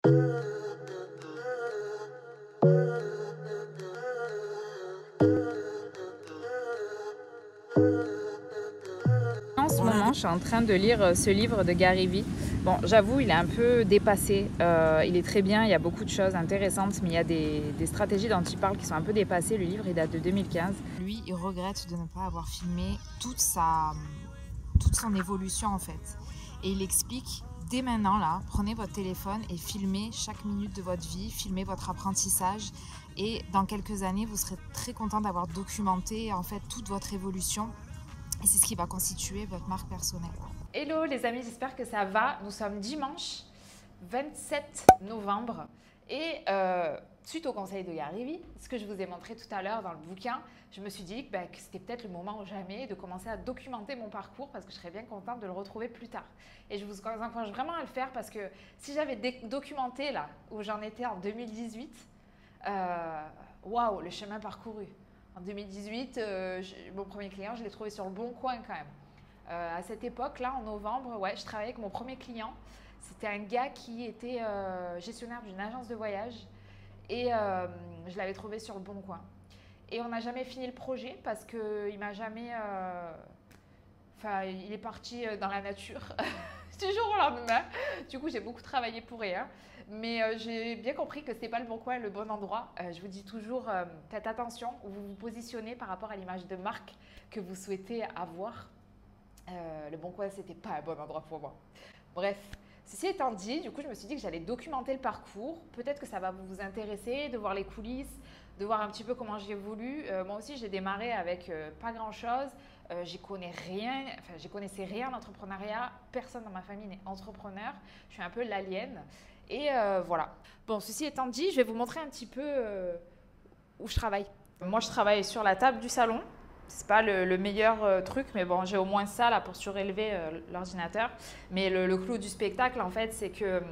En ce moment, je suis en train de lire ce livre de Gary Vee. Bon, j'avoue, il est un peu dépassé. Il est très bien, il y a beaucoup de choses intéressantes, mais il y a des stratégies dont il parle qui sont un peu dépassées. Le livre, il date de 2015. Lui, il regrette de ne pas avoir filmé toute son évolution, en fait. Et il explique, dès maintenant, là, prenez votre téléphone et filmez chaque minute de votre vie, filmez votre apprentissage. Et dans quelques années, vous serez très content d'avoir documenté, en fait, toute votre évolution. Et c'est ce qui va constituer votre marque personnelle. Hello les amis, j'espère que ça va. Nous sommes dimanche 27 novembre et suite au conseil de Gary Vee, ce que je vous ai montré tout à l'heure dans le bouquin, je me suis dit que c'était peut-être le moment ou jamais de commencer à documenter mon parcours parce que je serais bien contente de le retrouver plus tard. Et je vous encourage vraiment à le faire parce que si j'avais documenté là où j'en étais en 2018, waouh, le chemin parcouru. En 2018, mon premier client, je l'ai trouvé sur le Bon Coin quand même. À cette époque-là, en novembre, ouais, je travaillais avec mon premier client. C'était un gars qui était gestionnaire d'une agence de voyage et je l'avais trouvé sur le Bon Coin. Et on n'a jamais fini le projet parce qu'il m'a jamais... Enfin, il est parti dans la nature du jour au lendemain. Du coup, j'ai beaucoup travaillé pour rien. Mais j'ai bien compris que ce n'était pas le bon coin, le bon endroit. Je vous dis toujours, faites attention où vous vous positionnez par rapport à l'image de marque que vous souhaitez avoir. Le bon coin, ce n'était pas un bon endroit pour moi. Bref, ceci étant dit, du coup, je me suis dit que j'allais documenter le parcours. Peut-être que ça va vous intéresser de voir les coulisses, de voir un petit peu comment j'ai évolué. Moi aussi, j'ai démarré avec pas grand-chose. J'y connaissais rien d'entrepreneuriat. Personne dans ma famille n'est entrepreneur. Je suis un peu l'alien. Et voilà. Bon, ceci étant dit, je vais vous montrer un petit peu où je travaille. Moi, je travaille sur la table du salon. C'est pas le meilleur truc, mais bon, j'ai au moins ça là pour surélever l'ordinateur. Mais le clou du spectacle, en fait, c'est que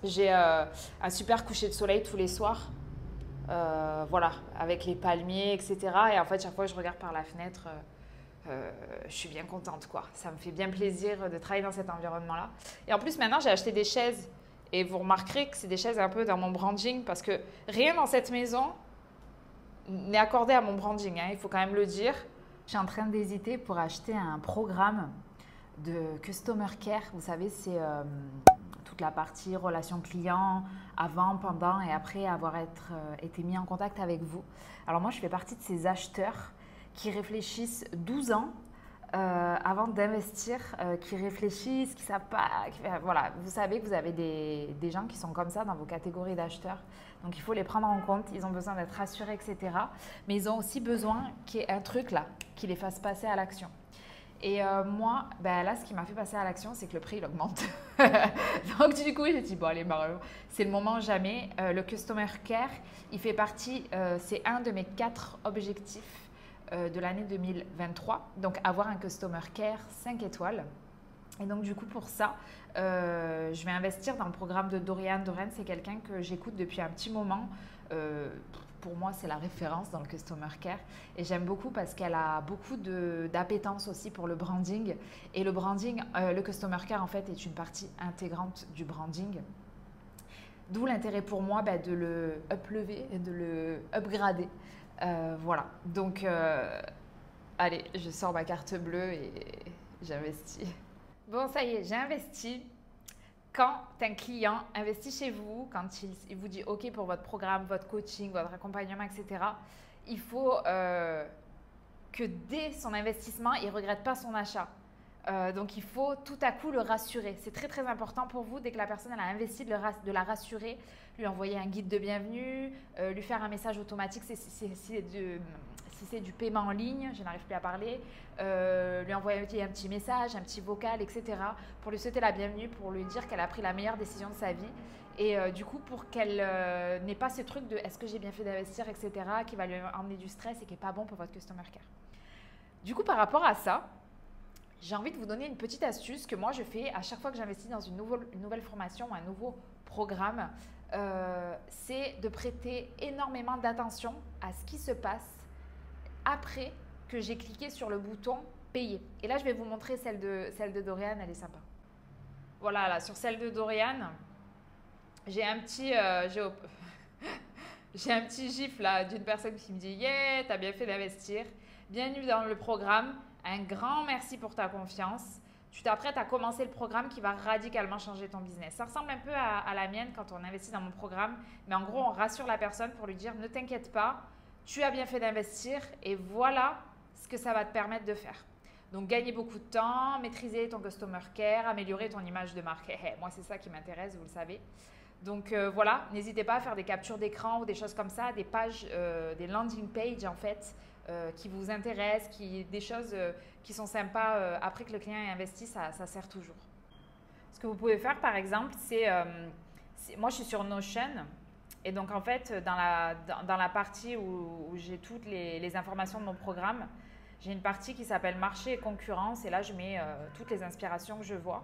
j'ai un super coucher de soleil tous les soirs. Voilà, avec les palmiers, etc. Et en fait, chaque fois que je regarde par la fenêtre, je suis bien contente, quoi. Ça me fait bien plaisir de travailler dans cet environnement-là. Et en plus, maintenant, j'ai acheté des chaises. Et vous remarquerez que c'est des chaises un peu dans mon branding parce que rien dans cette maison n'est accordé à mon branding, hein, il faut quand même le dire. Je suis en train d'hésiter pour acheter un programme de Customer Care. Vous savez, c'est toute la partie relation client, avant, pendant et après avoir été mis en contact avec vous. Alors moi, je fais partie de ces acheteurs qui réfléchissent 12 ans avant d'investir, qui réfléchissent, qui ne savent pas. Voilà, vous savez que vous avez des gens qui sont comme ça dans vos catégories d'acheteurs. Donc il faut les prendre en compte, ils ont besoin d'être rassurés, etc. Mais ils ont aussi besoin qu'il y ait un truc là, qui les fasse passer à l'action. Et moi, là, ce qui m'a fait passer à l'action, c'est que le prix, il augmente. Donc du coup, j'ai dit, bon allez, c'est le moment jamais. Le Customer Care, il fait partie, c'est un de mes 4 objectifs de l'année 2023. Donc avoir un Customer Care 5 étoiles. Et donc du coup pour ça, je vais investir dans le programme de Dorian. Dorian, c'est quelqu'un que j'écoute depuis un petit moment. Pour moi, c'est la référence dans le Customer Care. Et j'aime beaucoup parce qu'elle a beaucoup d'appétence aussi pour le branding. Et le branding, le Customer Care en fait est une partie intégrante du branding. D'où l'intérêt pour moi de le uplever et de le upgrader. Voilà, donc allez, je sors ma carte bleue et j'investis. Bon, ça y est, j'ai investi. Quand un client investit chez vous, quand il vous dit OK pour votre programme, votre coaching, votre accompagnement, etc., il faut que dès son investissement, il ne regrette pas son achat. Donc, il faut tout à coup le rassurer. C'est très, très important pour vous, dès que la personne elle a investi, de la rassurer, lui envoyer un guide de bienvenue, lui faire un message automatique si c'est du paiement en ligne, je n'arrive plus à parler, lui envoyer un petit message, un petit vocal, etc. pour lui souhaiter la bienvenue, pour lui dire qu'elle a pris la meilleure décision de sa vie. Et du coup, pour qu'elle n'ait pas ce truc de est-ce que j'ai bien fait d'investir, etc., qui va lui emmener du stress et qui n'est pas bon pour votre Customer Care. Du coup, par rapport à ça, j'ai envie de vous donner une petite astuce que moi je fais à chaque fois que j'investis dans une nouvelle formation ou un nouveau programme. C'est de prêter énormément d'attention à ce qui se passe après que j'ai cliqué sur le bouton payer. Et là, je vais vous montrer celle de Dorian, elle est sympa. Voilà, là, sur celle de Dorian, J'ai un petit, j'ai un petit gif là d'une personne qui me dit yeah, t'as bien fait d'investir. Bienvenue dans le programme. Un grand merci pour ta confiance. Tu t'apprêtes à commencer le programme qui va radicalement changer ton business. Ça ressemble un peu à la mienne quand on investit dans mon programme, mais en gros, on rassure la personne pour lui dire ne t'inquiète pas, tu as bien fait d'investir et voilà ce que ça va te permettre de faire. Donc, gagner beaucoup de temps, maîtriser ton customer care, améliorer ton image de marque. Moi, c'est ça qui m'intéresse, vous le savez. Donc, voilà, n'hésitez pas à faire des captures d'écran ou des choses comme ça, des pages, des landing pages en fait, qui vous intéressent, des choses qui sont sympas après que le client ait investi, ça sert toujours. Ce que vous pouvez faire par exemple, moi je suis sur Notion et donc en fait dans la partie où j'ai toutes les informations de mon programme, j'ai une partie qui s'appelle marché et concurrence et là je mets toutes les inspirations que je vois.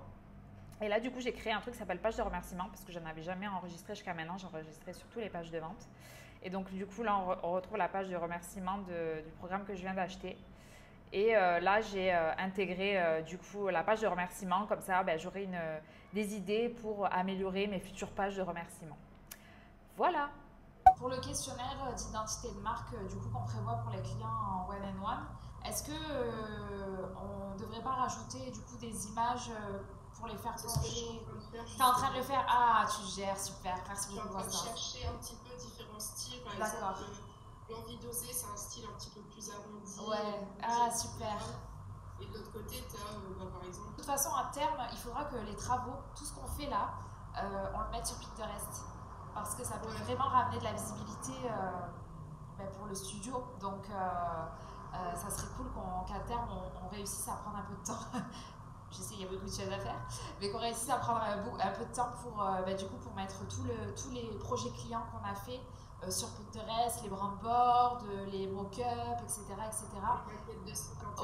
Et là du coup j'ai créé un truc qui s'appelle page de remerciement parce que je n'en avais jamais enregistré jusqu'à maintenant, j'enregistrais sur toutes les pages de vente. Et donc du coup là on retrouve la page de remerciement du programme que je viens d'acheter. Et là, j'ai intégré du coup la page de remerciement. Comme ça, j'aurai des idées pour améliorer mes futures pages de remerciement. Voilà. Pour le questionnaire d'identité de marque du coup qu'on prévoit pour les clients en one-on-one, est-ce que on ne devrait pas rajouter du coup des images pour les faire pencher? Tu es en train de le faire? Ah, tu gères, super. Merci beaucoup. Je suis en train de chercher un petit peu différents styles. Par exemple, l'envie d'oser, c'est un style un petit peu plus arrondi. Ouais, ah super. Et de l'autre côté, tu as par exemple. De toute façon, à terme, il faudra que les travaux, tout ce qu'on fait là, on le mette sur Pinterest. Parce que ça peut vraiment ramener de la visibilité pour le studio. Donc, ça serait cool qu'à terme, on réussisse à prendre un peu de temps. Je sais, il y a beaucoup de choses à faire, mais qu'on réussisse à prendre un peu de temps pour mettre tous les projets clients qu'on a fait sur Pinterest, les brand boards, les mock-ups, etc.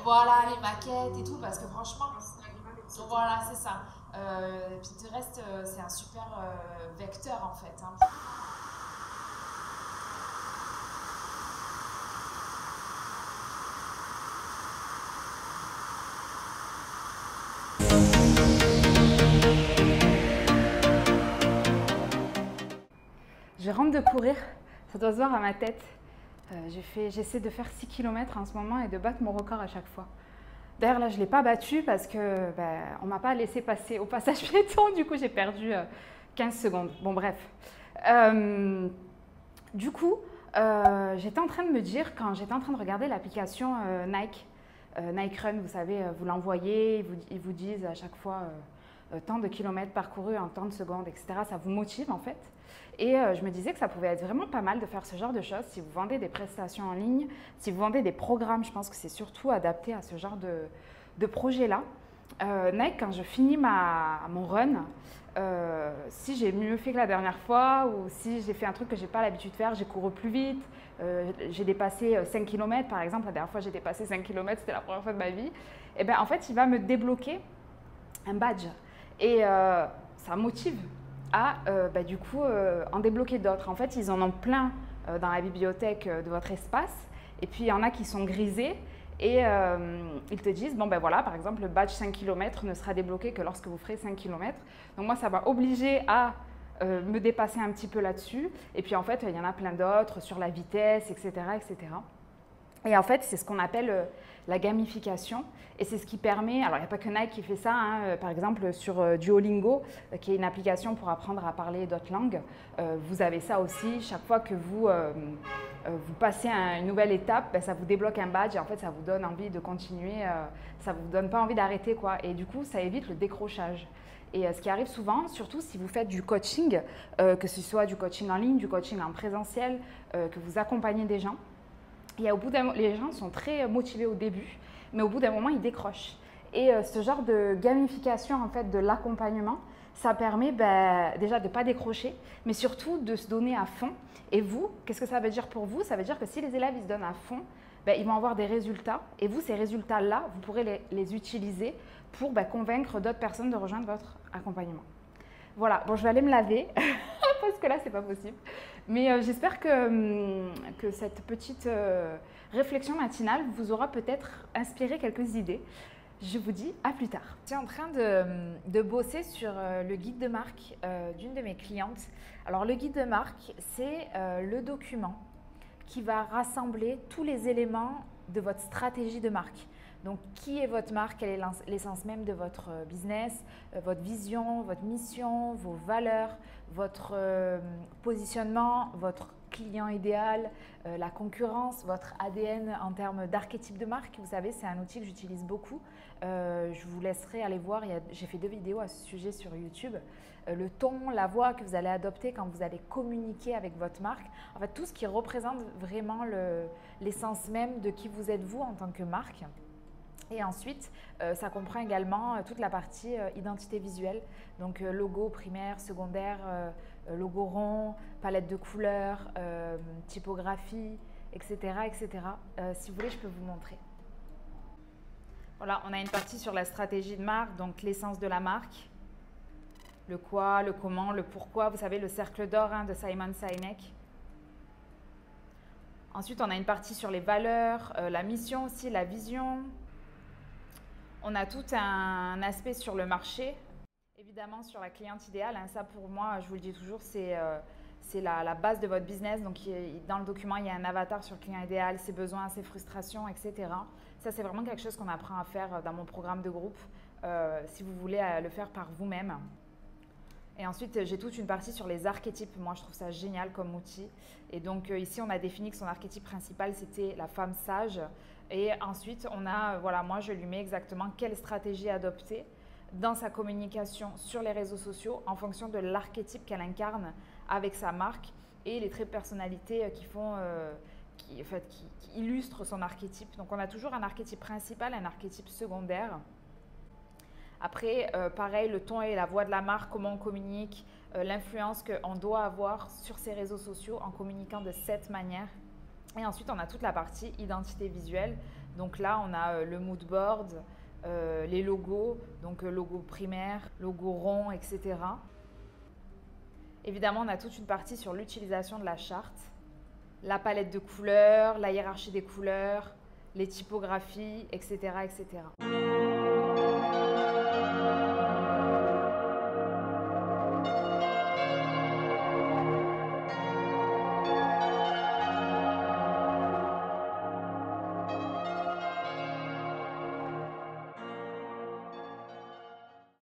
Voilà, les maquettes et tout, parce que franchement, voilà, c'est ça. Pinterest, c'est un super vecteur en fait. Hein. Je rentre de courir, ça doit se voir à ma tête. J'essaie de faire 6 km en ce moment et de battre mon record à chaque fois. D'ailleurs là je ne l'ai pas battu parce que on ne m'a pas laissé passer au passage piéton, du coup j'ai perdu 15 secondes. Bon bref. Du coup, j'étais en train de me dire, quand j'étais en train de regarder l'application Nike Run, vous savez, vous l'envoyez, ils vous disent à chaque fois tant de kilomètres parcourus en tant de secondes, etc. Ça vous motive en fait. Et je me disais que ça pouvait être vraiment pas mal de faire ce genre de choses si vous vendez des prestations en ligne, si vous vendez des programmes. Je pense que c'est surtout adapté à ce genre de projet-là. Nike, quand je finis mon run, si j'ai mieux fait que la dernière fois ou si j'ai fait un truc que je n'ai pas l'habitude de faire, j'ai couru plus vite, j'ai dépassé 5 km par exemple, la dernière fois j'ai dépassé 5 km, c'était la première fois de ma vie, et bien en fait il va me débloquer un badge et ça motive à du coup en débloquer d'autres. En fait ils en ont plein dans la bibliothèque de votre espace et puis il y en a qui sont grisés. Et ils te disent, bon ben voilà, par exemple, le badge 5 km ne sera débloqué que lorsque vous ferez 5 km. Donc moi, ça m'a obligé à me dépasser un petit peu là-dessus. Et puis en fait, il y en a plein d'autres sur la vitesse, etc., etc. Et en fait, c'est ce qu'on appelle la gamification. Et c'est ce qui permet, alors il n'y a pas que Nike qui fait ça, hein, par exemple sur Duolingo, qui est une application pour apprendre à parler d'autres langues, vous avez ça aussi. Chaque fois que vous passez à une nouvelle étape, ça vous débloque un badge et en fait ça vous donne envie de continuer, ça ne vous donne pas envie d'arrêter quoi. Et du coup, ça évite le décrochage. Et ce qui arrive souvent, surtout si vous faites du coaching, que ce soit du coaching en ligne, du coaching en présentiel, que vous accompagnez des gens, les gens sont très motivés au début, mais au bout d'un moment, ils décrochent. Et ce genre de gamification en fait, de l'accompagnement, ça permet déjà de ne pas décrocher, mais surtout de se donner à fond. Et vous, qu'est-ce que ça veut dire pour vous? Ça veut dire que si les élèves ils se donnent à fond, ils vont avoir des résultats. Et vous, ces résultats-là, vous pourrez les utiliser pour convaincre d'autres personnes de rejoindre votre accompagnement. Voilà, bon, je vais aller me laver parce que là, c'est pas possible. Mais j'espère que cette petite réflexion matinale vous aura peut-être inspiré quelques idées. Je vous dis à plus tard. Je suis en train de bosser sur le guide de marque d'une de mes clientes. Alors le guide de marque, c'est le document qui va rassembler tous les éléments de votre stratégie de marque. Donc, qui est votre marque? Quelle est l'essence même de votre business, votre vision, votre mission, vos valeurs, votre positionnement, votre client idéal, la concurrence, votre ADN en termes d'archétype de marque. Vous savez, c'est un outil que j'utilise beaucoup. Je vous laisserai aller voir, j'ai fait 2 vidéos à ce sujet sur YouTube. Le ton, la voix que vous allez adopter quand vous allez communiquer avec votre marque. En fait, tout ce qui représente vraiment l'essence même de qui vous êtes vous en tant que marque. Et ensuite, ça comprend également toute la partie identité visuelle, donc logo primaire, secondaire, logo rond, palette de couleurs, typographie, etc. etc. Si vous voulez, je peux vous montrer. Voilà, on a une partie sur la stratégie de marque, donc l'essence de la marque, le quoi, le comment, le pourquoi. Vous savez, le cercle d'or de Simon Sinek. Ensuite, on a une partie sur les valeurs, la mission aussi, la vision. On a tout un aspect sur le marché, évidemment sur la cliente idéale. Ça, pour moi, je vous le dis toujours, c'est la base de votre business. Donc, dans le document, il y a un avatar sur le client idéal, ses besoins, ses frustrations, etc. Ça, c'est vraiment quelque chose qu'on apprend à faire dans mon programme de groupe, si vous voulez le faire par vous-même. Et ensuite, j'ai toute une partie sur les archétypes. Moi, je trouve ça génial comme outil. Et donc, ici, on a défini que son archétype principal, c'était la femme sage. Et ensuite, on a, voilà, moi, je lui mets exactement quelle stratégie adopter dans sa communication sur les réseaux sociaux en fonction de l'archétype qu'elle incarne avec sa marque et les traits de personnalité qui illustrent son archétype. Donc, on a toujours un archétype principal, un archétype secondaire. Après, pareil, le ton et la voix de la marque, comment on communique, l'influence qu'on doit avoir sur ses réseaux sociaux en communiquant de cette manière. Et ensuite, on a toute la partie identité visuelle. Donc là, on a le mood board, les logos, donc logo primaire, logo rond, etc. Évidemment, on a toute une partie sur l'utilisation de la charte, la palette de couleurs, la hiérarchie des couleurs, les typographies, etc., etc.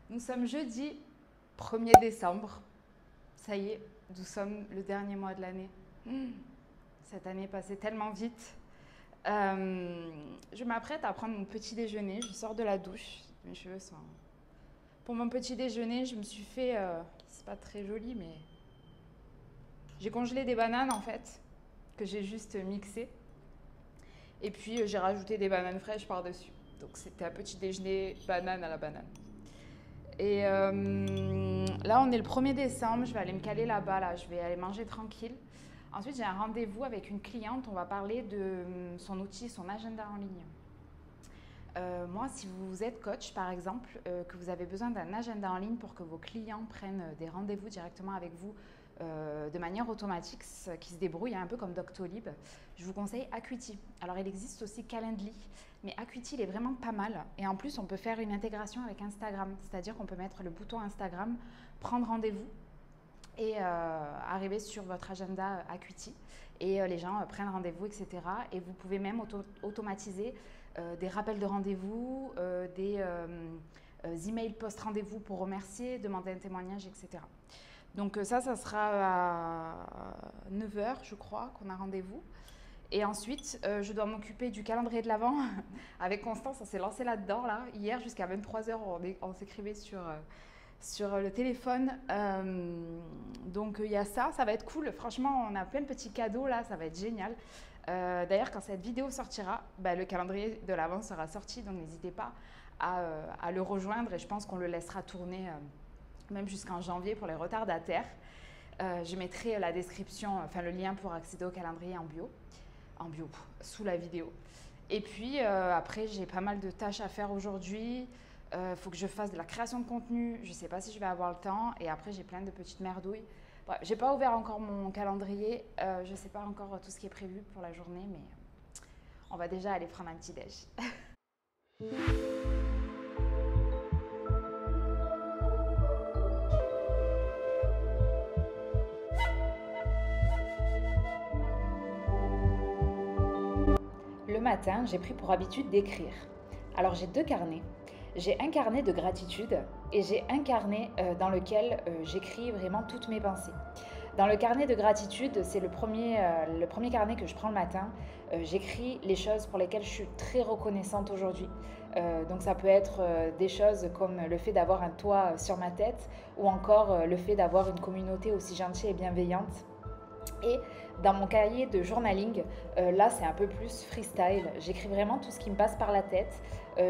Nous sommes jeudi 1er décembre. Ça y est, nous sommes le dernier mois de l'année. Cette année est passée tellement vite. Je m'apprête à prendre mon petit déjeuner. Je sors de la douche. Mes cheveux sont... Pour mon petit déjeuner, je me suis fait... c'est pas très joli, mais... J'ai congelé des bananes, en fait, que j'ai juste mixées. Et puis, j'ai rajouté des bananes fraîches par-dessus. Donc, c'était un petit déjeuner banane à la banane. Et là, on est le 1er décembre, je vais aller me caler là-bas, là. Je vais aller manger tranquille. Ensuite, j'ai un rendez-vous avec une cliente, on va parler de son outil, son agenda en ligne. Moi, si vous êtes coach, par exemple, que vous avez besoin d'un agenda en ligne pour que vos clients prennent des rendez-vous directement avec vous de manière automatique, qui se débrouille, un peu comme Doctolib, je vous conseille Acuity. Alors, il existe aussi Calendly, mais Acuity, il est vraiment pas mal. Et en plus, on peut faire une intégration avec Instagram, c'est-à-dire qu'on peut mettre le bouton Instagram, prendre rendez-vous et arriver sur votre agenda Acuity. Et les gens prennent rendez-vous, etc. Et vous pouvez même automatiser des rappels de rendez-vous, des emails post-rendez-vous pour remercier, demander un témoignage, etc. Donc ça sera à 9 h, je crois, qu'on a rendez-vous. Et ensuite, je dois m'occuper du calendrier de l'Avent. Avec Constance, on s'est lancé là-dedans. Là. Hier, jusqu'à 23 h, on s'écrivait sur le téléphone. Donc il y a ça, ça va être cool. Franchement, on a plein de petits cadeaux là, ça va être génial. D'ailleurs, quand cette vidéo sortira, le calendrier de l'Avent sera sorti. Donc n'hésitez pas à le rejoindre et je pense qu'on le laissera tourner même jusqu'en janvier pour les retardataires. Je mettrai la description, enfin le lien pour accéder au calendrier en bio, sous la vidéo. Et puis après, j'ai pas mal de tâches à faire aujourd'hui. Faut que je fasse de la création de contenu. Je ne sais pas si je vais avoir le temps. Et après, j'ai plein de petites merdouilles. Bref, j'ai pas ouvert encore mon calendrier. Je ne sais pas encore tout ce qui est prévu pour la journée, mais on va déjà aller prendre un petit déj. le matin, j'ai pris pour habitude d'écrire. Alors j'ai 2 carnets. J'ai un carnet de gratitude et j'ai un carnet dans lequel j'écris vraiment toutes mes pensées. Dans le carnet de gratitude, c'est le premier carnet que je prends le matin. J'écris les choses pour lesquelles je suis très reconnaissante aujourd'hui. Donc ça peut être des choses comme le fait d'avoir un toit sur ma tête ou encore le fait d'avoir une communauté aussi gentille et bienveillante. Et dans mon cahier de journaling, là c'est un peu plus freestyle. J'écris vraiment tout ce qui me passe par la tête.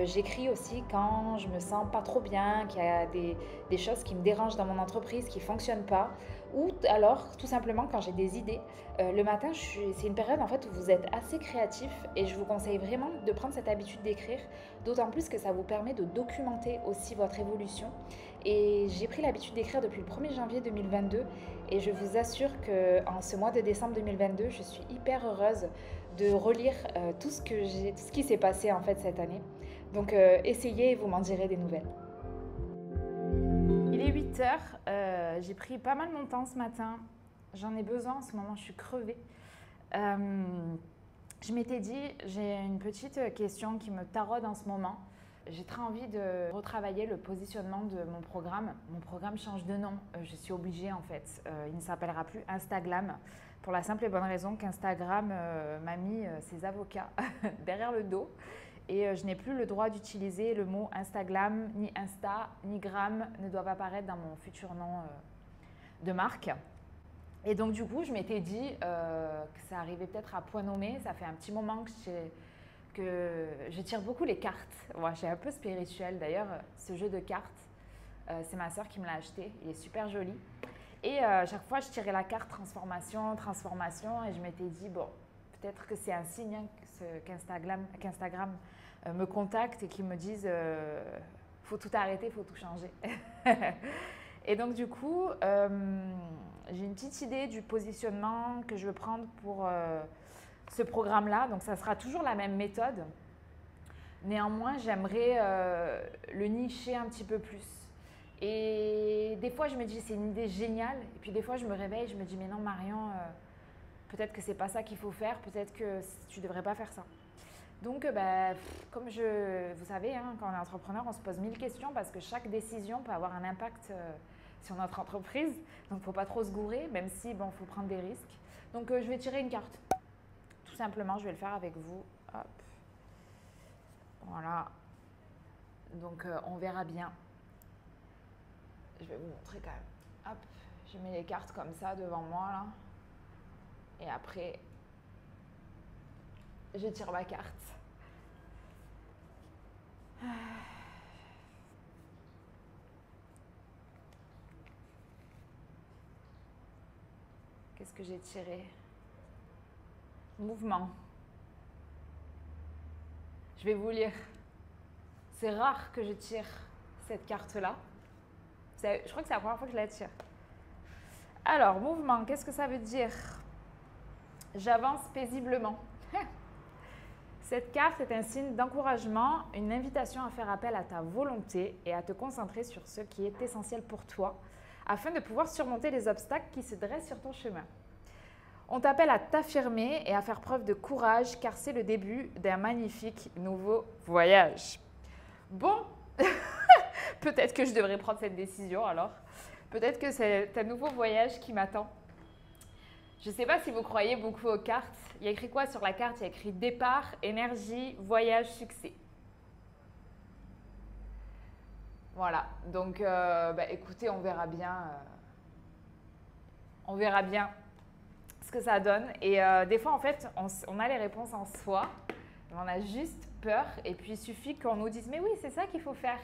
J'écris aussi quand je me sens pas trop bien, qu'il y a des choses qui me dérangent dans mon entreprise, qui fonctionnent pas. Ou alors tout simplement quand j'ai des idées. Le matin, c'est une période en fait où vous êtes assez créatif et je vous conseille vraiment de prendre cette habitude d'écrire. D'autant plus que ça vous permet de documenter aussi votre évolution. Et j'ai pris l'habitude d'écrire depuis le 1er janvier 2022 et je vous assure qu'en ce mois de décembre 2022, je suis hyper heureuse de relire tout ce qui s'est passé en fait cette année. Donc essayez et vous m'en direz des nouvelles. Il est 8h, j'ai pris pas mal mon temps ce matin. J'en ai besoin en ce moment, je suis crevée. Je m'étais dit, j'ai une petite question qui me taraude en ce moment. J'ai très envie de retravailler le positionnement de mon programme. Mon programme change de nom, je suis obligée en fait. Il ne s'appellera plus Instaglam pour la simple et bonne raison qu'Instagram m'a mis ses avocats derrière le dos. Et je n'ai plus le droit d'utiliser le mot Instaglam, ni Insta, ni Gram ne doivent apparaître dans mon futur nom de marque. Et donc du coup, je m'étais dit que ça arrivait peut-être à point nommé. Ça fait un petit moment que je tire beaucoup les cartes. Moi, je suis un peu spirituelle. D'ailleurs, ce jeu de cartes, c'est ma sœur qui me l'a acheté. Il est super joli. Et chaque fois, je tirais la carte transformation, et je m'étais dit, bon, peut-être que c'est un signe hein, qu'Instagram me contacte et qu'ils me disent faut tout arrêter, faut tout changer. Et donc du coup, j'ai une petite idée du positionnement que je veux prendre pour ce programme-là. Donc ça sera toujours la même méthode. Néanmoins, j'aimerais le nicher un petit peu plus. Et des fois, je me dis c'est une idée géniale. Et puis des fois, je me réveille, je me dis mais non Marion, peut-être que c'est pas ça qu'il faut faire, peut-être que tu devrais pas faire ça. Donc, comme vous savez, hein, quand on est entrepreneur, on se pose 1000 questions parce que chaque décision peut avoir un impact sur notre entreprise. Donc, il ne faut pas trop se gourer, même si, bon, il faut prendre des risques. Donc, je vais tirer une carte. Tout simplement, je vais le faire avec vous. Hop. Voilà. Donc, on verra bien. Je vais vous montrer quand même. Hop. Je mets les cartes comme ça devant moi, là. Et après, je tire ma carte. Qu'est-ce que j'ai tiré? Mouvement. Je vais vous lire. C'est rare que je tire cette carte-là. Je crois que c'est la première fois que je la tire. Alors, mouvement, qu'est-ce que ça veut dire? J'avance paisiblement. Cette carte est un signe d'encouragement, une invitation à faire appel à ta volonté et à te concentrer sur ce qui est essentiel pour toi afin de pouvoir surmonter les obstacles qui se dressent sur ton chemin. On t'appelle à t'affirmer et à faire preuve de courage car c'est le début d'un magnifique nouveau voyage. Bon, peut-être que je devrais prendre cette décision alors. Peut-être que c'est un nouveau voyage qui m'attend. Je ne sais pas si vous croyez beaucoup aux cartes. Il y a écrit quoi sur la carte? Il y a écrit départ, énergie, voyage, succès. Voilà, donc écoutez, on verra bien ce que ça donne. Et des fois, en fait, on a les réponses en soi, on a juste peur et puis il suffit qu'on nous dise « mais oui, c'est ça qu'il faut faire »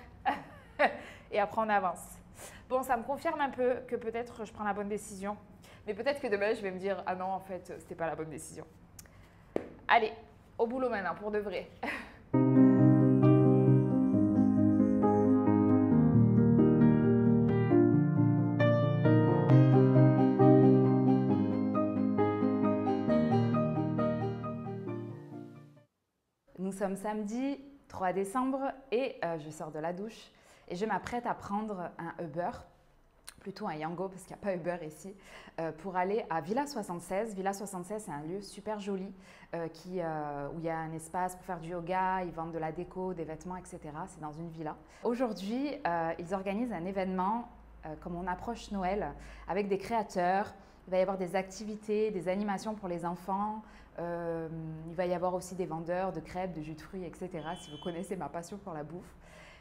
et après on avance. Bon, ça me confirme un peu que peut-être je prends la bonne décision. Mais peut-être que demain, je vais me dire « ah non, en fait, c'était pas la bonne décision ». Allez, au boulot maintenant, pour de vrai. Nous sommes samedi 3 décembre et je sors de la douche et je m'apprête à prendre un Uber plutôt un Yango parce qu'il n'y a pas Uber ici, pour aller à Villa 76. Villa 76, c'est un lieu super joli où il y a un espace pour faire du yoga, ils vendent de la déco, des vêtements, etc. C'est dans une villa. Aujourd'hui, ils organisent un événement comme on approche Noël avec des créateurs. Il va y avoir des activités, des animations pour les enfants. Il va y avoir aussi des vendeurs de crêpes, de jus de fruits, etc. Si vous connaissez ma passion pour la bouffe.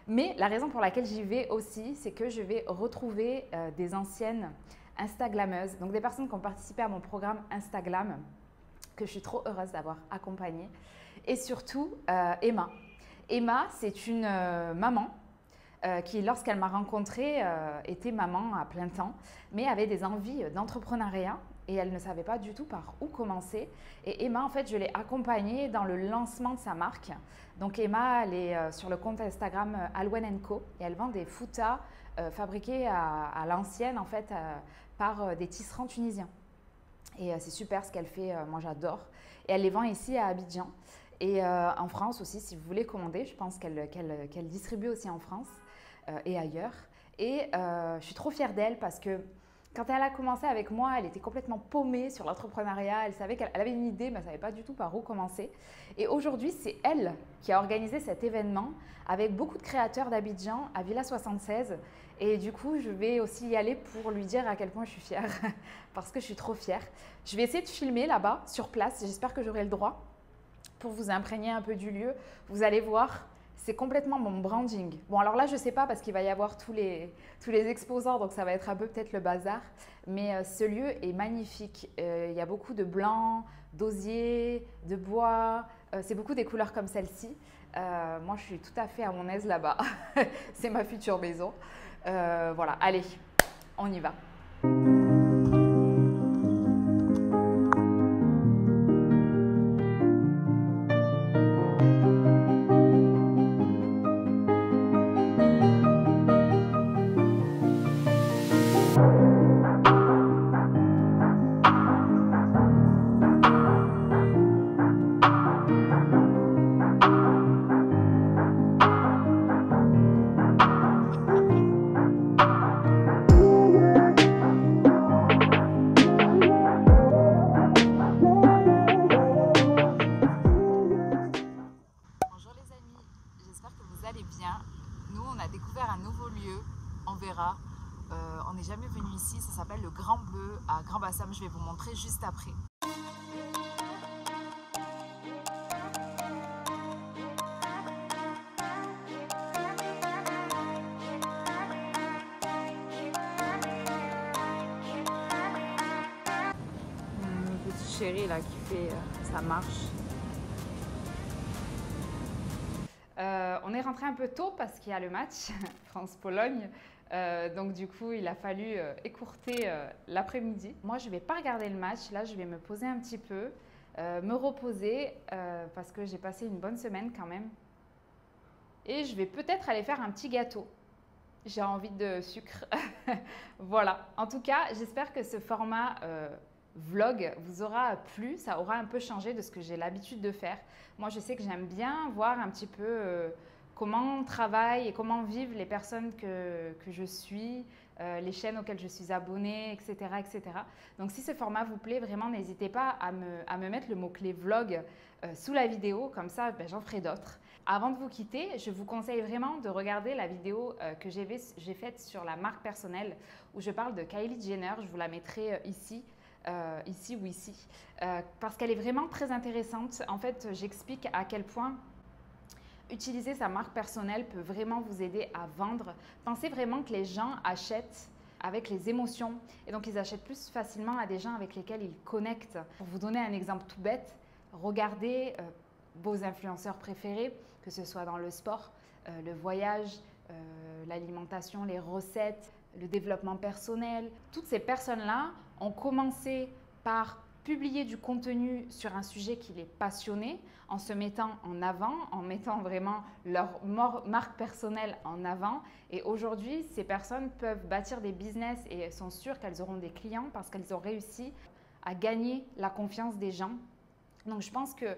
Mais la raison pour laquelle j'y vais aussi, c'est que je vais retrouver des anciennes Instagrammeuses, donc des personnes qui ont participé à mon programme Instagram, que je suis trop heureuse d'avoir accompagné. Et surtout, Emma. Emma, c'est une maman qui, lorsqu'elle m'a rencontrée, était maman à plein temps, mais avait des envies d'entrepreneuriat. Et elle ne savait pas du tout par où commencer. Et Emma, en fait, je l'ai accompagnée dans le lancement de sa marque. Donc Emma, elle est sur le compte Instagram Alwen & Co. Et elle vend des foutas fabriqués à l'ancienne, en fait, par des tisserands tunisiens. Et c'est super ce qu'elle fait, moi j'adore. Et elle les vend ici à Abidjan. Et en France aussi, si vous voulez commander, je pense qu'elle distribue aussi en France et ailleurs. Et je suis trop fière d'elle parce que quand elle a commencé avec moi, elle était complètement paumée sur l'entrepreneuriat. Elle savait qu'elle avait une idée, mais elle ne savait pas du tout par où commencer. Et aujourd'hui, c'est elle qui a organisé cet événement avec beaucoup de créateurs d'Abidjan à Villa 76. Et du coup, je vais aussi y aller pour lui dire à quel point je suis fière, parce que je suis trop fière. Je vais essayer de filmer là-bas, sur place. J'espère que j'aurai le droit pour vous imprégner un peu du lieu. Vous allez voir. C'est complètement mon branding. Bon, alors là, je ne sais pas parce qu'il va y avoir tous les exposants, donc ça va être un peu peut-être le bazar. Mais ce lieu est magnifique. Il y a beaucoup de blanc, d'osier, de bois. C'est beaucoup des couleurs comme celle-ci. Moi, je suis tout à fait à mon aise là-bas. C'est ma future maison. Voilà, allez, on y va. On n'est jamais venu ici, ça s'appelle le Grand Bleu à Grand Bassam, je vais vous montrer juste après. Mon petit chéri là qui fait sa marche. On est rentré un peu tôt parce qu'il y a le match France-Pologne. Donc du coup, il a fallu écourter l'après-midi. Moi, je ne vais pas regarder le match. Là, je vais me poser un petit peu, me reposer parce que j'ai passé une bonne semaine quand même. Et je vais peut-être aller faire un petit gâteau. J'ai envie de sucre. Voilà. En tout cas, j'espère que ce format vlog vous aura plu. Ça aura un peu changé de ce que j'ai l'habitude de faire. Moi, je sais que j'aime bien voir un petit peu comment travaillent et comment vivent les personnes que je suis, les chaînes auxquelles je suis abonnée, etc., etc. Donc, si ce format vous plaît, vraiment, n'hésitez pas à me mettre le mot-clé vlog sous la vidéo. Comme ça, j'en ferai d'autres. Avant de vous quitter, je vous conseille vraiment de regarder la vidéo que j'ai faite sur la marque personnelle où je parle de Kylie Jenner. Je vous la mettrai ici. Ici ou ici, parce qu'elle est vraiment très intéressante. En fait, j'explique à quel point utiliser sa marque personnelle peut vraiment vous aider à vendre. Pensez vraiment que les gens achètent avec les émotions et donc ils achètent plus facilement à des gens avec lesquels ils connectent. Pour vous donner un exemple tout bête, regardez vos influenceurs préférés, que ce soit dans le sport, le voyage, l'alimentation, les recettes, le développement personnel. Toutes ces personnes-là ont commencé par publier du contenu sur un sujet qui les passionnait, en se mettant en avant, en mettant vraiment leur marque personnelle en avant. Et aujourd'hui, ces personnes peuvent bâtir des business et sont sûres qu'elles auront des clients parce qu'elles ont réussi à gagner la confiance des gens. Donc je pense que,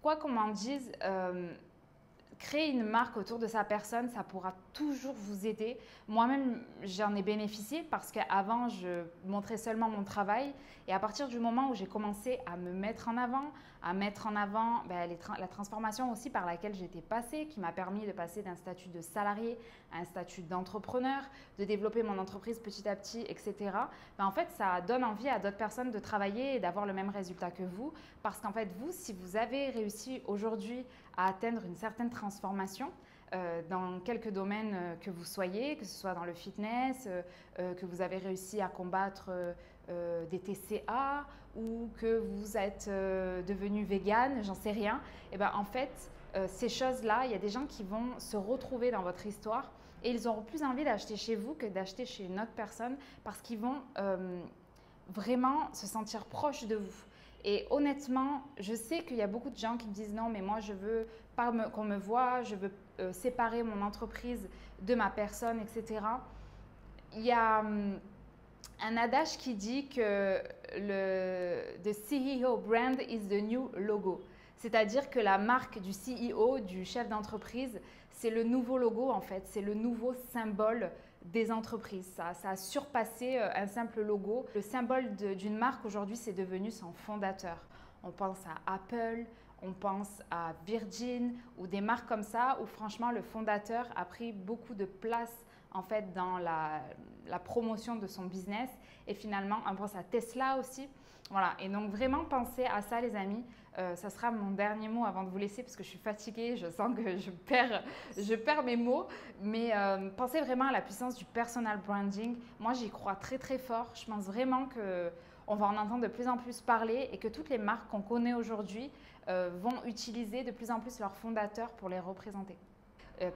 quoi qu'on m'en dise, créer une marque autour de sa personne, ça pourra toujours vous aider. Moi-même, j'en ai bénéficié parce qu'avant, je montrais seulement mon travail. Et à partir du moment où j'ai commencé à me mettre en avant, la transformation aussi par laquelle j'étais passée, qui m'a permis de passer d'un statut de salarié à un statut d'entrepreneur, de développer mon entreprise petit à petit, etc. En fait, ça donne envie à d'autres personnes de travailler et d'avoir le même résultat que vous. Parce qu'en fait, vous, si vous avez réussi aujourd'hui à atteindre une certaine transformation dans quelques domaines que vous soyez, que ce soit dans le fitness, que vous avez réussi à combattre des TCA ou que vous êtes devenu vegan, j'en sais rien. Et en fait, ces choses-là, il y a des gens qui vont se retrouver dans votre histoire et ils auront plus envie d'acheter chez vous que d'acheter chez une autre personne parce qu'ils vont vraiment se sentir proches de vous. Et honnêtement, je sais qu'il y a beaucoup de gens qui me disent non, mais moi je veux pas qu'on me voie, je veux séparer mon entreprise de ma personne, etc. Il y a un adage qui dit que the CEO brand is the new logo. C'est-à-dire que la marque du CEO, du chef d'entreprise, c'est le nouveau logo en fait, c'est le nouveau symbole des entreprises. Ça a surpassé un simple logo. Le symbole d'une marque aujourd'hui, c'est devenu son fondateur. On pense à Apple, on pense à Virgin ou des marques comme ça où franchement le fondateur a pris beaucoup de place en fait dans la promotion de son business et finalement on pense à Tesla aussi. Voilà, et donc vraiment pensez à ça les amis. Ça sera mon dernier mot avant de vous laisser parce que je suis fatiguée, je sens que je perds mes mots. Mais pensez vraiment à la puissance du personal branding. Moi, j'y crois très très fort. Je pense vraiment qu'on va en entendre de plus en plus parler et que toutes les marques qu'on connaît aujourd'hui vont utiliser de plus en plus leurs fondateurs pour les représenter.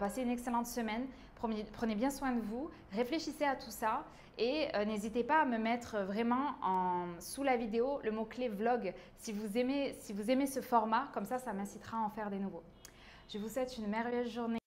Passez une excellente semaine, prenez bien soin de vous, réfléchissez à tout ça et n'hésitez pas à me mettre vraiment sous la vidéo le mot-clé vlog si vous aimez ce format, comme ça m'incitera à en faire des nouveaux. Je vous souhaite une merveilleuse journée.